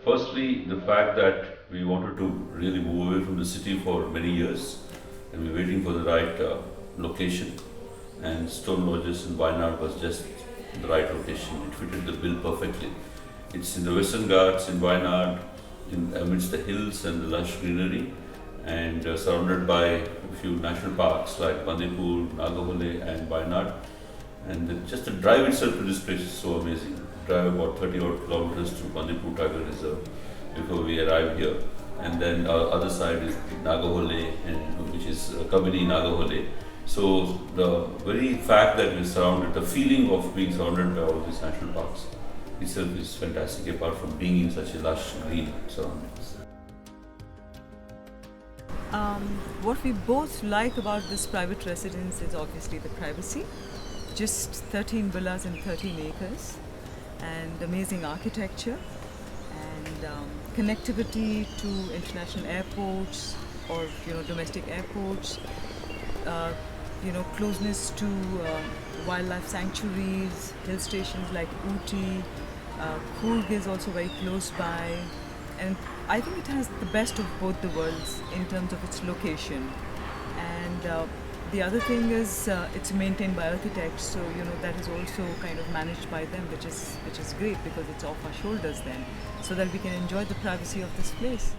Firstly, the fact that we wanted to really move away from the city for many years, and we were waiting for the right location, and Stone Lodges in Wayanad was just the right location. It fitted the bill perfectly. It's in the Western Ghats in Wayanad, amidst the hills and the lush greenery, and surrounded by a few national parks like Bandipur, Nagahole and Wayanad. And just the drive itself to this place is so amazing. Drive about 30 odd kilometers to Bandipur Tiger Reserve before we arrive here. And then our other side is Nagahole, and which is Kabini Nagahole. So the very fact that we're surrounded, the feeling of being surrounded by all these national parks itself is fantastic, apart from being in such a lush green surroundings. What we both like about this private residence is obviously the privacy. Just 13 villas and 13 acres, and amazing architecture, and connectivity to international airports or domestic airports. Closeness to wildlife sanctuaries, hill stations like Ooty. Coorg is also very close by, and I think it has the best of both the worlds in terms of its location. And the other thing is it's maintained by Earthitects, so that is also kind of managed by them, which is great because it's off our shoulders then, so that we can enjoy the privacy of this place.